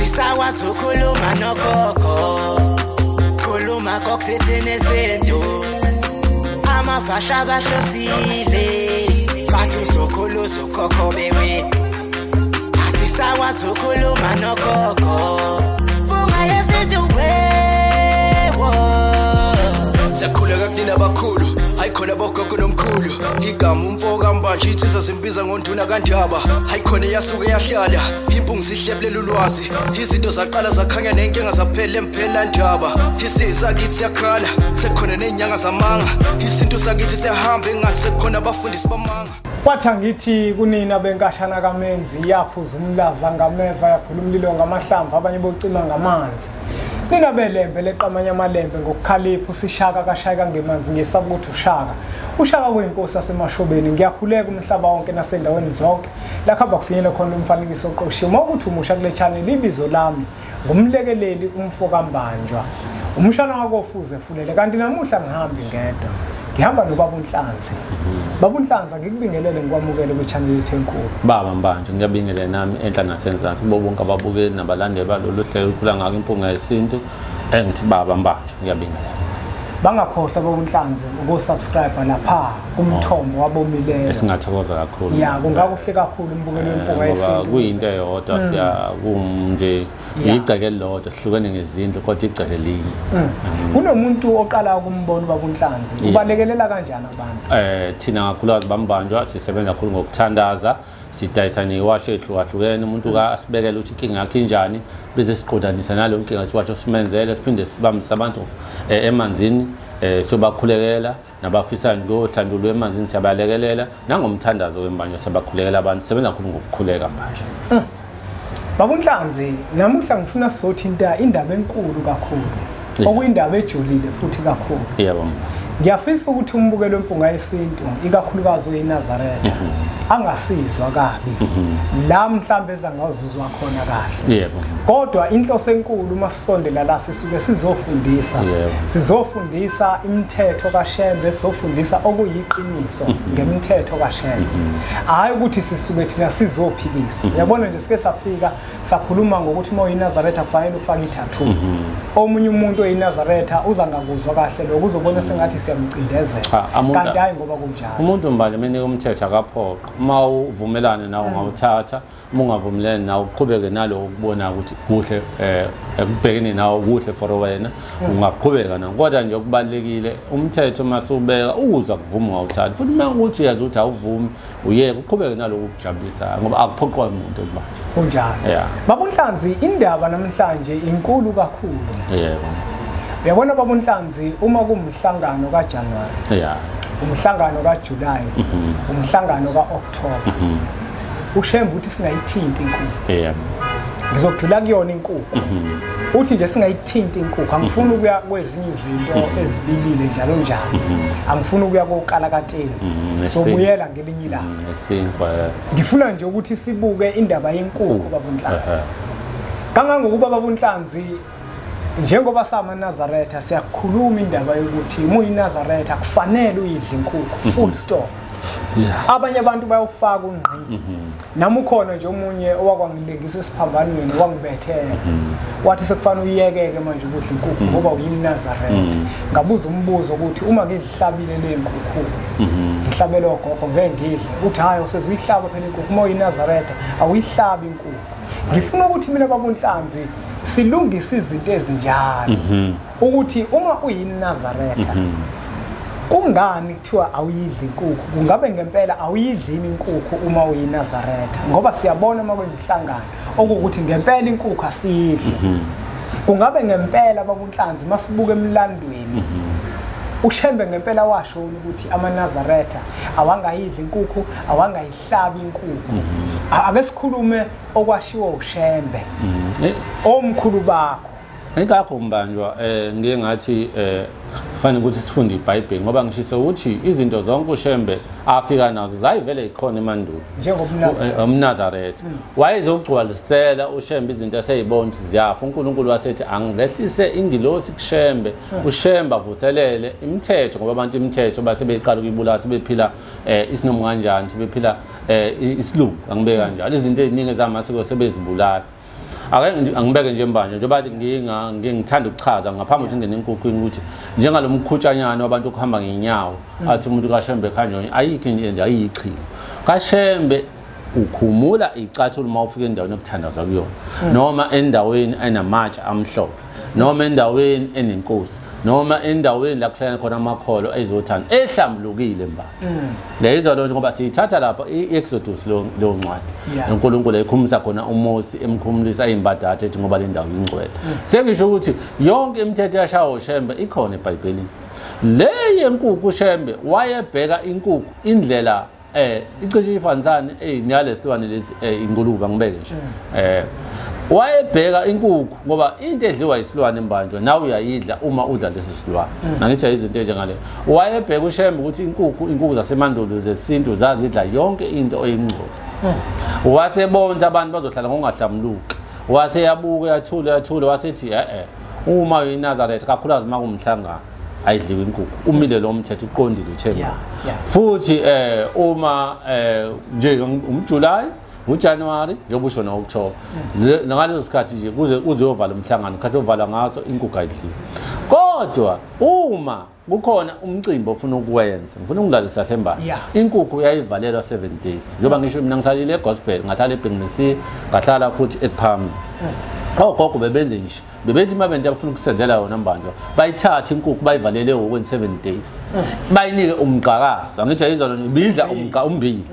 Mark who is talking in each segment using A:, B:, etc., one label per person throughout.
A: Asisawa sukhuluma nogogo khuluma kokusethi nezinto amavasha bahlosile bathi usokhuluza ugogo bewe asisawa sukhuluma nogogo bungaye siduwe
B: Sakhuleka kunina abakhulu hayikhona bogogo nomkhulu igama umfoka mbanje ithi sasimbiza ngonduna kanjaba hayikhona yasuke yahlala impungu sihlephlela ulwazi izinto zaqala zakhanya nenkinga zaphela emphela njaba isisa kithi siyakhala sekukhona nenyanga zamanga izinto sakithi siyahamba engathi sekukhona abafundisi bamanga
C: Wathi ngithi kunina benkashana kaMenzi yaphuza umlaza ngameva yaphula umlilo ngamahlamvu abanye bocima ngamanzi Nina belembe leqamanya amalembe ngokukhalipha usishaka kashayika ngemanzi ngesabu ukuthi ushaka kuyinkosi yasemashobeni ngiyakhuleka umhlaba wonke nasendaweni zonke lakhamba kufinyela khona umfanekiso oqoshiwe ukuthi umusha kule channel ibizo lami ngumlekeleli umfoka mbanjwa umshana wakofuze fulele kanti namuhla ngihambi ngedwa ngihamba nobaba uNhlanzi baba uNhlanzi ngikubingelele ngikwamukele ku channel yethu enkulu
D: baba Mbanjwa ngiyabingelela nami enhla nasenzansi kubo bonke ababukeli nabalandeli balolu hlelo ukukhula ngako impunga yesintu ngithi baba Mbanjwa ngiyabingelela
C: bangakhohlwa baba uNhlanzi ukusubscribe lapha kumthombo wabomileyo
D: esingathokoza kakhulu
C: ya kungakuhle kakhulu umbukelo wempunga yesintu
D: kuyinto eyodwa siya kunje igceke elilodwa sihlukene ngezinto kodwa igceke linye
C: kunomuntu oqala ukumbona baba uNhlanzi ubalekelela kanjani abantu
D: thina ngakhulazi bambanjwa sisebenza kakhulu ngokuthandaza sidayisa newasho ehlukahlukene umuntu ka asibekela ukuthi inkinga yakhe injani bese siqodanisa nalo nkinga siwasho simenzele siphinde sibambise abantu emanzini sobakhulekela nabafisa ngohlandulwe emanzini siyabalekelela nangomthandazo wembanjwa siyabakhulekela abantu sebenza kakhulu ngokukhuleka manje
C: Baba uNhlanzi namuhla ngifuna sizothinta indaba enkulu kakhulu okuyindaba ejulile futhi kakhulu
D: yebo
C: ngiyafisa ukuthi umbukelo wempunga yesintu ikakhulukazi eNazaretha angasizwa kabi la mhlambe ezangazuzwa khona kahle
D: yebo
C: kodwa inhloso enkulu masisondela la sisuke sizofundisa imithetho kaShembe sizofundisa okuyiqiniso ngemithetho kaShembe hayi ukuthi sisuke thina sizophikisa uyabona nje sike safika sakhuluma ngokuthi uma uyiNazaretha kufanele ufake ithathu omunye umuntu oyiNazaretha uzangakuzwa kahle lokho uzobona sengathi siyamcindezela kanti hayi ngoba kunjalo
D: umuntu mbali mina umthetho akaphoqa uma uvumelane nawo ngawuthatha uma ungavumelani nawo uqhubeke nalo ukubona ukuthi kuhle ekubhekeni nawo kuhle for wena ungaqhubeka nawo kodwa nje okubalekile umthetho masubeka ukuzwa kuvuma ngawuthatha futhi uma ukuthi uyazi ukuthi awuvumi uyeke uqhubeke nalo ukujabulisa ngoba akuphoqwa umuntu manje
C: kunjalo baba uNhlanzi indaba namhlanje inkulu kakhulu
D: yebo
C: uyabona baba uNhlanzi uma kumhlangano kaJanuary umhlangano kaJuly umhlangano kaOctober uShembe uthi singayithinti inkukhu ngizogcila kuyona inkukhu uthi nje singayithinti inkukhu angifuni ukuya kwezinye izinto ezibilile njalo njalo angifuni ukuya kokala kateni sobuyela ngelinye ilanga ngifuna nje ukuthi sibuke indaba yenkukhu baba uNhlanzi kangangokuba baba uNhlanzi njengoba samaNazaretha siyakhuluma indaba yokuthi muyiNazaretha kufanele uyidle inkukhu full stop abanye abantu bayawufaka ungqi nami ukhona nje umunye owakwangilengisa esiphambanweni wangibethela wathi sekufanele uyekeke manje ukudla inkukhu ngoba uyiNazaretha ngabuza umbuzo ukuthi uma ngidlihlabile lenkukhu ngihlabele ogogo ngeke ngidle uthi hayi usezuyihlaba phela inkukhu uma uyiNazaretha awuyihlabi inkukhu ngifuna ukuthi mina baba uNhlanzi silungisa izinto ezinjalo ukuthi uma uyiNazaretha kungani kuthiwa awuyidli inkukhu kungabe ngempela awuyidlini inkukhu uma uyiNazaretha ngoba siyabona makwenzihlangana okuthi ngempela inkukhu asiyidli kungabe ngempela baba uNhlanzi masibuke emlandweni uShembe ngempela washona ukuthi amaNazaretha awangayidli inkukhu awangayihlabi inkukhu ake sikhulume okwashiwo uShembe omkhulu bakho
D: ngakho Mbanjwa ngike ngathi kufanele ukuthi sifunde iBhayibheli ngoba ngisho ukuthi izinto zonke uShembe afika nazo zayivele ikhona emandulo
C: njengomNazaretha
D: wayezogcwalisela uShembe izinto eseyibona ziyafa uNkulunkulu wasethi angilehlise ingilosi kuShembe uShembe avuselele imithetho ngoba abantu imithetho basebeqala ukuyibulala sebephila isinomo kanjani sebephila isilungu angibeka kanjalo izinto eziningi zamasiko sebezibulala ake angibeke nje mbanje njengoba ngingithanda ukuchaza ngaphambi ukuthi ngene enkukhwini ukuthi njengalo mkhutshanyana wabantu ukuhamba ngenyawo athi umuntu kaShembe Khanyoni ayikho into ayichilo kaShembe ukhumula icathulo uma ufika endaweni okuthandaza kuyona noma endaweni enamatshe amhlophe noma endaweni enenkosi noma endaweni la kuhlala khona amakholo ezothanda ehlambulukile mba lezo lonke ngoba siyithatha lapha iExodus lo ncwadi uNkulunkulu ekhumisa khona uMose emkhumulisa imbadada ethi ngoba le ndawo ingcwele sengisho ukuthi yonke imithetho yashawo Shembe ikhona eBhayibhelini le yenkukhu uShembe wayebheka inkukhu indlela icishe ifanisane nalesiwane lesi ingulube angibeke nje wayebheka inkukhu ngoba into edliwa isilwane embanjwa nawe uyayidla uma udla lesi silwane angithi izinto njengale wayebheka uShembe ukuthi inkukhu zasemandulo zesintu zazidla yonke into oyingcolo wasebona abantu bazohlala ngongahlamluki wase yabuka yathula wasethi uma uyiNazaretha kakhulukazi makumhlangano ayidliwe inkukhu umile lo mthetho uqondile uThemba futhi uma nje umJuly uJanuary njengoba usho noOctober ngaleso sikhathi nje kuze uyovala umhlangano khathi ovala ngaso inkukhu ayidliwe kodwa uma kukhona umcimbi ofuna ukuwenza ngifuna ukulalisa Themba inkukhu yayivalelwa 7 days njengoba ngisho mina ngihlalile eGospel ngahlala eBhengisi ngahlala futhi ePalm ogogo bebenze nje bebethi mabende abafuna ukusenzela yona mbanjwa bayithatha inkukhu bayivalele okwen 7 days bayinike umqhakazi angithi ayizona ibidla umbili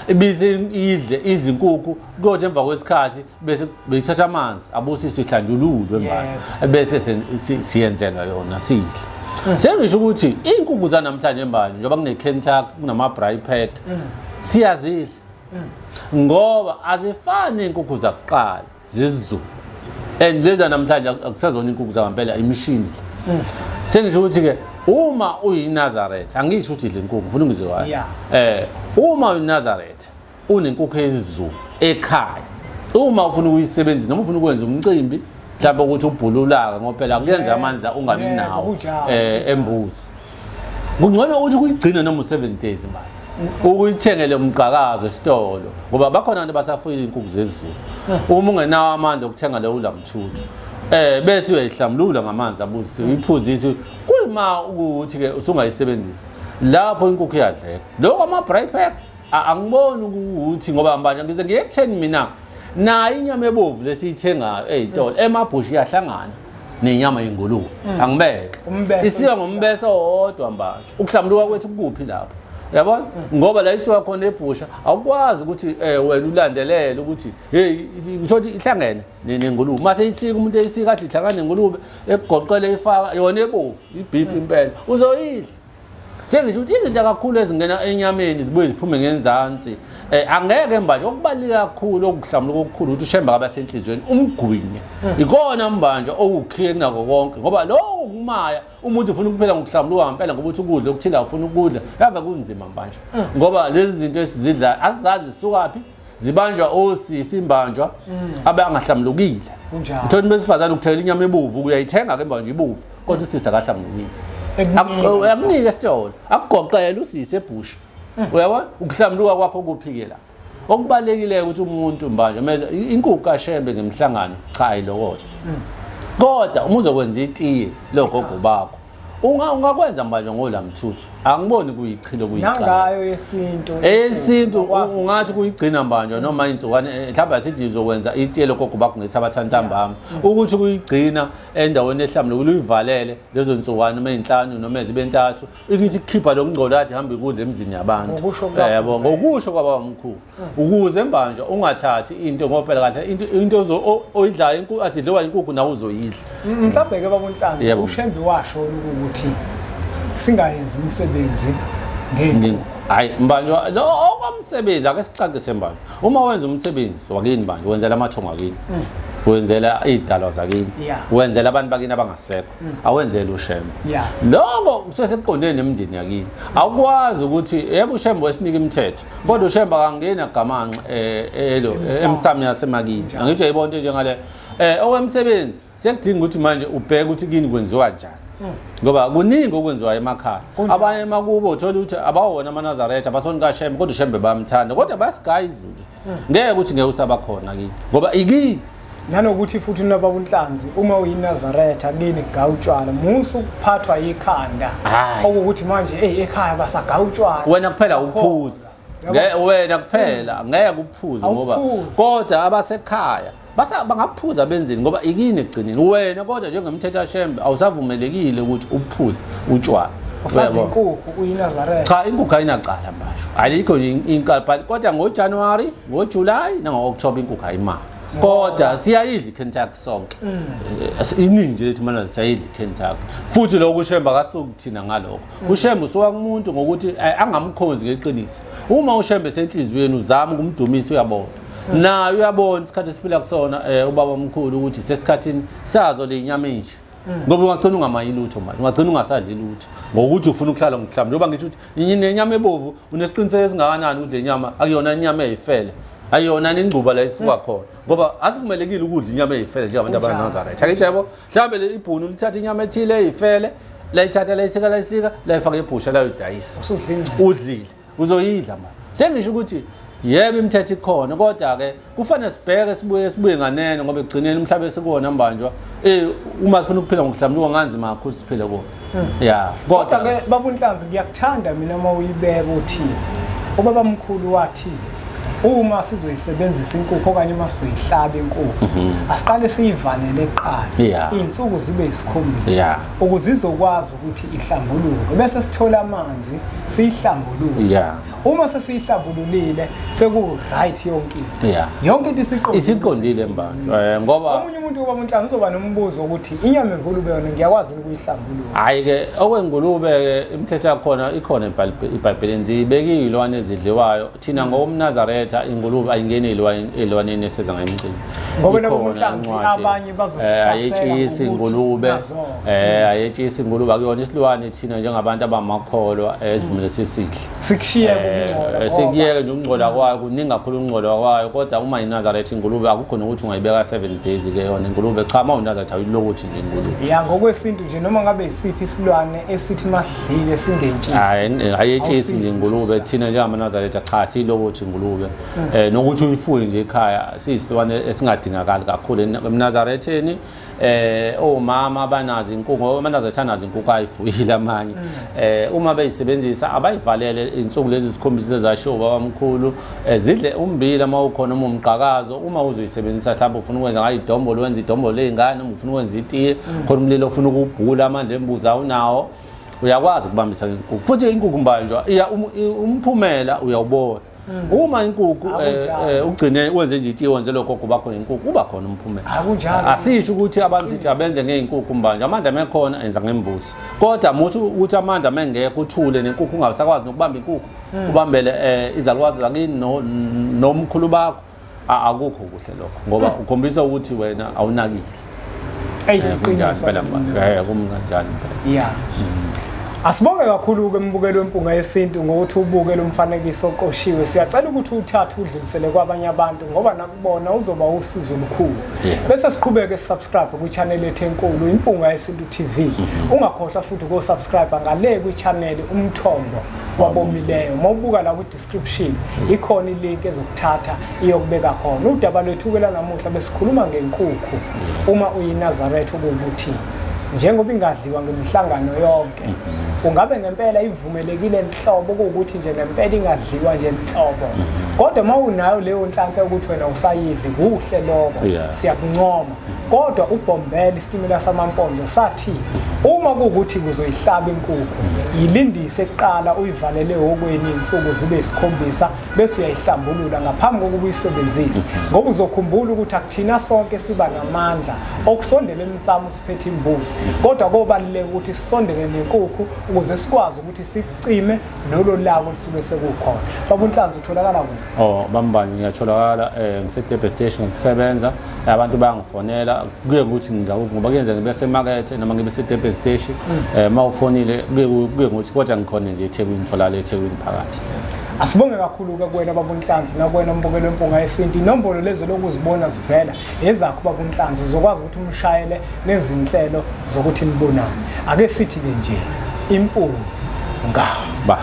D: ibize idle inkukhu kodwa emva kwesikhathi bese beyithatha amanzi abusise ihlanjululwe mbanjwa bese siyenzela yona sidle sengisho ukuthi inkukhu zanamhlanje manje njengoba kune Kentucky kunama braai pack siyazidla ngoba azifani inkukhu zakuqala zezizulu and leza namhlanje akusazona inkukhu zangempela imishini sengisho ukuthi ke uma uyiNazaretha angisho ukuthi idle inkukhu ufuna ngizwe uma uyiNazaretha unenkukhu ezizulu ekhaya uma ufuna ukuyisebenzisa noma ufuna ukwenza umcimbi mhlawumbe ukuthi ubhululaka ngophela kuyenza amandla ungabi nawo embuzi kungcono ukuthi kuyigcina noma 7 days manje ukuyithengele umqhakazo esitolo ngoba bakhona abantu basafuyile inkukhu zezulu uma ungenawo amandla okuthenga leyo lamthuthu bese uyayihlamlula ngamanzi abuzi uyiphuzise kuyima ukuthi ke usungayisebenzisa lapho inkukhu iyadleka lokho ama braai pack angiboni ukuthi ngoba manje ngize ngiyekutheni mina na inyama ebovu lesiyithengayo ezitolo emabhushi yahlangana nenyama yengulube angibeke isiya ngombeso owodwa manje ukuhlamluka kwethu kuphi lapho yabona ngoba la isuka khona ebhusha awukwazi ukuthi wena ulandelele ukuthi hey ngisho ukuthi ihlangene nengulube mase isika umuntu eyisika athi ihlangane nengulube egoqele ifaka yona ebovu ibeef impela uzoyidla sengisho ukuthi izinto kakhulu ezingena enyameni zibuye ziphume ngenzansi angeke manje okubalika kakhulu okuhlamluka okukhulu ukuthi uShembe abasenhlizweni umgwinye ikona mbanje okukhiye kunako konke ngoba lokho kumaya umuntu ufuna ukuphela ngokuhlamluka ngempela ngoba uthi ukudla okuthila ufuna ukudla yava kunzima manje ngoba lezi zinto esizidla asizazi zisukapi zibanjwa osisi imbanjwa abangahlamlukile uthoni besifazana ukuthela inyama ebovu uyayithenga ke manje ibovu kodwa usisi akahlamlukile akunika esitolo akugoqela usisi ebhushi uyabona ukuhlamluka kwakho kuphikela okubalekile ukuthi umuntu manje manje inkukhu kaShembe ngemhlangano cha ayilokothe kodwa uma uzokwenza itiye logogo bakho ungakwenza manje ngolamthuthu angiboni kuyichilo kuyiqala
C: nangayo yesintu
D: ungathi kuyigcina manje noma insukwane mhlawumbe sithi izokwenza itiye logogo bakho ngesabathantambama ukuthi kuyigcina endaweni ehlamlukile uyivalele lezo insukwane noma ezinhlanu noma ezibentathu ukuthi ikhipha lokungcola athi hamba ikudla emzini yabantu yebo ngokusho kwabamkhulu ukuze manje ungathathi into ngophela kahle into oyidlayo inkukhu athi dliwa inkukhu nawe uzoyidla
C: mhlawumbe ke babonhlanzi uShembe washo ukuthi singayenza umsebenzi ngeni
D: hayi mbanjwa lo okwamsebenzi ake sicacise mbanjwa uma wenza umsebenzi wakini manje wenzela amathongo akini wenzela idalwa zakini wenzela abantu bakini abangasekho awenzele uShembe lokho kusesekuqondene nemndeni yakini awukwazi ukuthi yebo uShembe wesinika imithetho kodwa uShembe akangena gamanqa emsamo yasemakini angithi ayibona into njengale okwemsebenzi sekudinga ukuthi manje ubheke ukuthi kini kwenziwa njani ngoba kuningi okwenziwa emakhaya abanye emakubo uthola ukuthi abawona amaNazaretha abasoni kaShembe kodwa uShembe bayamthanda kodwa basigaya izinto ngeke ukuthi ngeke usabakhona kini ngoba ikini
C: nanokuthi futhi nababunhlanzi uma uyinazaretha kini gawutshwala musu kuphathwa ikhanda okuthi manje ekhaya basagawutshwala
D: wena kuphela uphuza wena kuphela ngeke uphuze ngoba kodwa abasekhaya bangaphuza benzini ngoba ikini egcineni wena kodwa njengemthethashembe awusavumelekile ukuthi uphuze utshwala
C: usadla inkukhu uyinazaretha
D: cha inkukhu ayinaqala mbasho alikho nje inkukhu kodwa ngoJanuary ngoJuly nangoOctober inkukhu ayimali kodwa siyayidla iKentucky sonke iningi lethu mana siyayidla iKentucky futhi lokho ushemba kasukuthina ngalokho ushemba usuka kumuntu ngokuthi angamkhozi ngeqiniso uma ushembe senhlizweni uzama ukumdumisa uyabona nayo uyabona isikhathi esiphila kusona ubaba omkhulu ukuthi sesikhathini sazo le nyama enje ngoba ungagcina ungamayili lutho manje ungagcina ungasadli lutho ngokuthi ufuna ukuhlala ngomhlamba njengoba ngisho ukuthi inyama ebovu unesiqiniseko esingakanani ukuthi le nyama akuyona inyama eyifele ayona ingcuba la isuka khona ngoba asivumelekile ukudla inyama eyifele njengabantu abanazareth akuyebo mhlambe le ibhunu lithatha inyama ethile eyifele la ithatha la isika la ifaka ebhusha la uyidayisa udlile uzoyidla manje sengisho ukuthi yebo imithetho ikhona kodwa ke kufanele sibheke sibuye nganene ngoba egcineni umhlaba esikuwona mbanjwa uma sifuna ukuphila ngokuhlamba unganzima kakhulu siphile kuwo yeah
C: kodwa ke babunhlanzi ngiyakuthanda mina uma uyibeka uthi ubaba mkhulu wathi uma sizoyisebenzisa inkukhu okanye uma sizoyihlaba inkukhu asiqale siyivalele eqala izinsuku zibe isikhombisa ukuze izokwazi ukuthi ihlambuluke bese sithola amanzi siyihlambuluke uma sesiyihlambululile seku right yonke yonke into
D: isiqondile mbanje ngoba
C: omunye umuntu oba unhlanzi uzoba nombuzo ukuthi inyama engulube yona ngiyakwazi ukuyihlambulula
D: hayi ke okwengulube ke imithetho yakhona ikhona eBhayibhelini ndibekile ilwane ezidliwayo thina ngoMnazaretha ingulube ayingeni elwaneni eseza ngemicimbi
C: ngoba nabomhlanzi abanye bazohlasela
D: ayetshisa ingulube ayetshisa ingulube akuyona isilwane thina njengabantu abamakholwa esivumele sisidle
C: sikushiye
D: sikuyeke nje ukungcola kwayo kuningi kakhulu ukungcola kwayo kodwa uma iNazaretha ingulube akukho nokuthi ungayibeka 7 days ke yona ingulube cha uma uNazaretha uyilokuthi nje ingulube
C: ngokwesintu nje noma ngabe isiphi isilwane esithi masidlile singentshisi
D: ayetshisi nje ingulube thina njengamaNazaretha cha siyilokuthi ingulube nokuthi uyifuye nje ekhaya siyisilwane esingadingakali kakhulu eNazaretheni omama abanazi inkukhu amaNazaretha anazi inkukhu ayifuyile amanye uma beyisebenzisa abayivalele insuku lezi isikhombisa zasho babamkhulu zidle umbila mawukhona uma umqhakazo uma uzoyisebenzisa mhlawumbe ufuna ukwenza ngayo idombolo wenza idombolo lezingane uma ufuna ukwenza itiye khona umlilo ufuna ukubhula amandla embuzi awunawo uyakwazi ukubambisa inkukhu futhi inkukhu mbanjwa umphumela uyawubona uma inkukhu ugcine wenze nje itiye wenze lokho kuba khona inkukhu kuba khona umphumela asisho ukuthi abantu sithi abenze ngeinkukhu manje amandla mekhona enza ngembuzi kodwa musu ukuthi amandla mengekho uthule nenkukhu ungasakwazi nokubamba inkukhu ubambele izalukwazi zakini nomkhulu bakho akukho kuhle lokho ngoba ukhombisa ukuthi wena awunakile
C: kunjani
D: phela manje kumkanjani phela
C: Asibonge kakhulu ke mbukelo wempunga yesintu ngokuthi ubuke lo mfanekiso oqoshiwe siyacela ukuthi uthathe udlulisele kwabanye abantu ngoba nakubona uzoba usizo olukhulu bese siqhubeke subscribe ku channel yethu enkulu impunga yesintu TV ungakhohlwa futhi uko subscribe ngale ku channel umthombo wabomileyo mawubuka la ku description ikhona ilink ezokuthatha iyokubeka khona udaba lwethu ke la namuhla besikhuluma ngenkukhu uma uyiNazaretha ukuthi njengoba ingadliwa ngemihlangano yonke ungabe ngempela ivumelekile enhlobo ukuthi nje ngempela ingadliwa nje enhlobo kodwa mawunayo leyo nhlanhla ukuthi wena usayidli kuhle lokho siyakuncoma kodwa uBombela isitimela samampondo sathi uma kuukuthi kuzoyihlaba inkukhu yilindise eqala uyivalele okweni insuku zibe isikhombisa bese uyayihlambulula ngaphambi kokuba uyisebenzise ngoba uzokhumbula ukuthi akuthina sonke siba namandla okusondela emsamo siphethe imbuzi kodwa kobaluleka ukuthi sisondele nenkukhu ukuze sikwazi ukuthi sicime lolo labo lisuke sekukhona babunhlanzi utholakala kuphi
D: bambani ngiyatholakala ngisedebe station ngokusebenza abantu bayangifonela kuye ukuthi ngoba kuyenza ngibe semakethe noma ngibe sedebe station mawufonile kuye ukuthi kodwa ngikhona nje eThekwini ngitholakala eThekwini phakathi
C: Asibonge kakhulu ke kuwena babunhlanzi nakwena mbukelo wempunga yesintu inombolo lezo lokuzibona zivela ezakho babunhlanzi uzokwazi ukuthi umshayele nezinhlelo zokuthi nibonane ake sithi ke nje impunga
D: ba